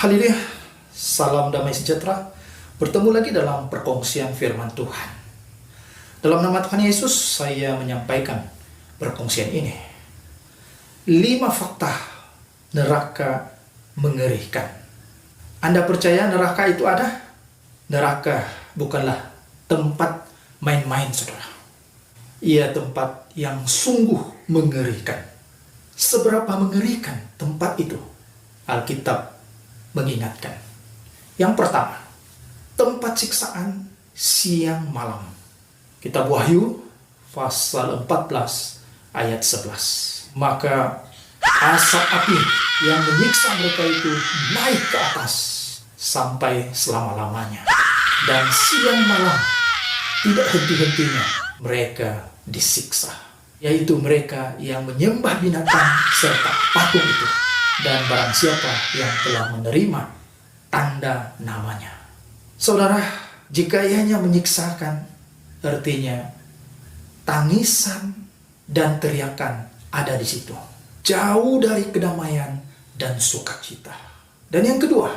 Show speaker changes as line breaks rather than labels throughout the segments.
Haleluya, salam damai sejahtera. Bertemu lagi dalam perkongsian firman Tuhan. Dalam nama Tuhan Yesus, saya menyampaikan perkongsian ini. 5 fakta neraka mengerikan. Anda percaya neraka itu ada? Neraka bukanlah tempat main-main, saudara. Ia tempat yang sungguh mengerikan. Seberapa mengerikan tempat itu? Alkitab mengingatkan. Yang pertama, tempat siksaan siang malam. Kitab Wahyu pasal 14 ayat 11. Maka asap api yang menyiksa mereka itu naik ke atas sampai selama-lamanya. Dan siang malam tidak henti-hentinya mereka disiksa. Yaitu mereka yang menyembah binatang serta patung itu. Dan barang siapa yang telah menerima tanda namanya. Saudara, jika ianya menyiksakan, artinya tangisan dan teriakan ada di situ. Jauh dari kedamaian dan sukacita. Dan yang kedua,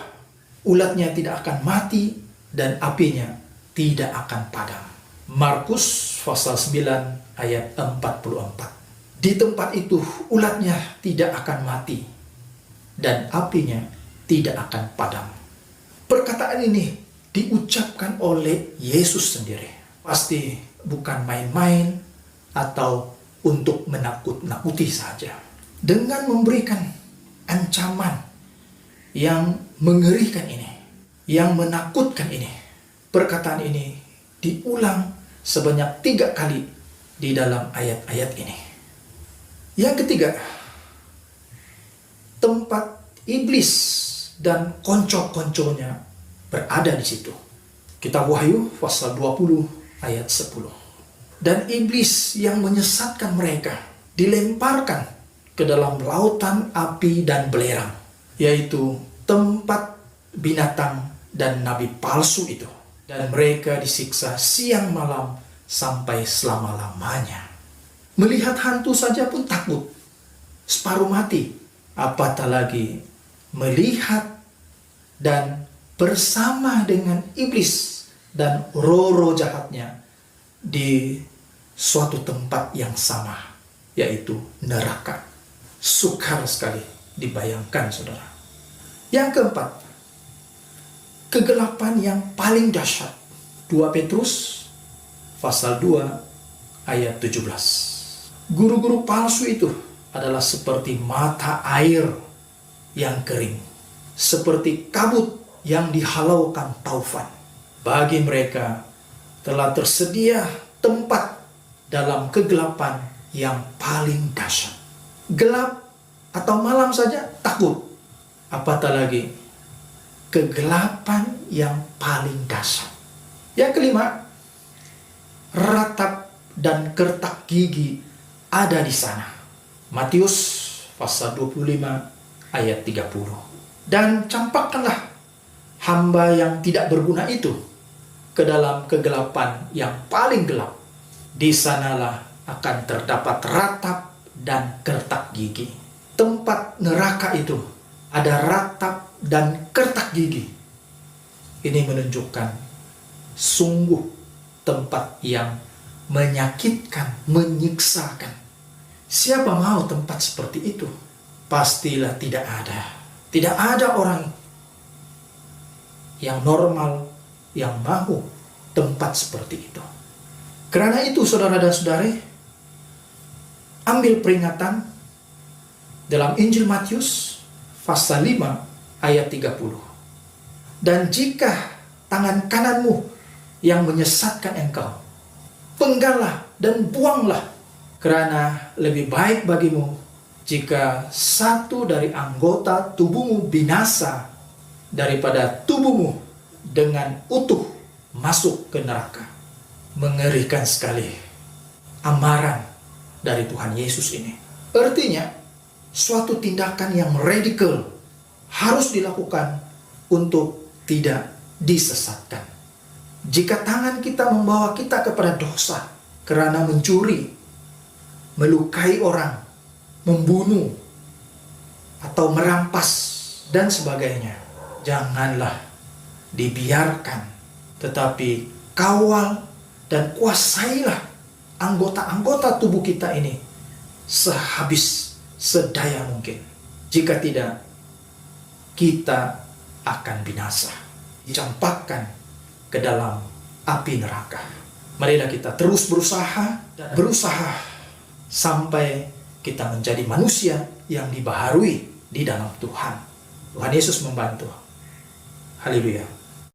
ulatnya tidak akan mati dan apinya tidak akan padam. Markus pasal 9 ayat 44. Di tempat itu ulatnya tidak akan mati dan apinya tidak akan padam. Perkataan ini diucapkan oleh Yesus sendiri. Pasti bukan main-main atau untuk menakut-nakuti saja. Dengan memberikan ancaman yang mengerikan ini, yang menakutkan ini. Perkataan ini diulang sebanyak 3 kali di dalam ayat-ayat ini. Yang ketiga, tempat iblis dan konco-konconya berada di situ. Kitab Wahyu pasal 20 ayat 10. Dan iblis yang menyesatkan mereka dilemparkan ke dalam lautan api dan belerang, yaitu tempat binatang dan nabi palsu itu. Dan mereka disiksa siang malam sampai selama-lamanya. Melihat hantu saja pun takut, separuh mati. Apatah lagi melihat dan bersama dengan iblis dan roh-roh jahatnya di suatu tempat yang sama, yaitu neraka. Sukar sekali dibayangkan, saudara. Yang keempat, kegelapan yang paling dahsyat. 2 Petrus pasal 2 ayat 17. Guru-guru palsu itu adalah seperti mata air yang kering, seperti kabut yang dihalaukan taufan. Bagi mereka telah tersedia tempat dalam kegelapan yang paling dahsyat. Gelap atau malam saja takut, apatah lagi kegelapan yang paling dahsyat. Yang kelima, ratap dan kertak gigi ada di sana. Matius pasal 25 ayat 30. Dan campakkanlah hamba yang tidak berguna itu ke dalam kegelapan yang paling gelap. Di sanalah akan terdapat ratap dan kertak gigi. Tempat neraka itu ada ratap dan kertak gigi. Ini menunjukkan sungguh tempat yang menyakitkan, menyiksakan. Siapa mau tempat seperti itu? Pastilah tidak ada. Tidak ada orang yang normal yang mau tempat seperti itu. Karena itu, saudara dan saudari, ambil peringatan dalam Injil Matius pasal 5 ayat 30. Dan jika tangan kananmu yang menyesatkan engkau, penggallah dan buanglah. Karena lebih baik bagimu jika satu dari anggota tubuhmu binasa daripada tubuhmu dengan utuh masuk ke neraka. Mengerikan sekali amaran dari Tuhan Yesus ini. Artinya, suatu tindakan yang radikal harus dilakukan untuk tidak disesatkan. Jika tangan kita membawa kita kepada dosa karena mencuri, melukai orang, membunuh, atau merampas, dan sebagainya, Janganlah dibiarkan, tetapi kawal dan kuasailah anggota-anggota tubuh kita ini sehabis sedaya mungkin. Jika tidak, kita akan binasa, dicampakkan ke dalam api neraka. Marilah kita terus berusaha dan berusaha sampai kita menjadi manusia yang dibaharui di dalam Tuhan. Tuhan Yesus membantu. Haleluya.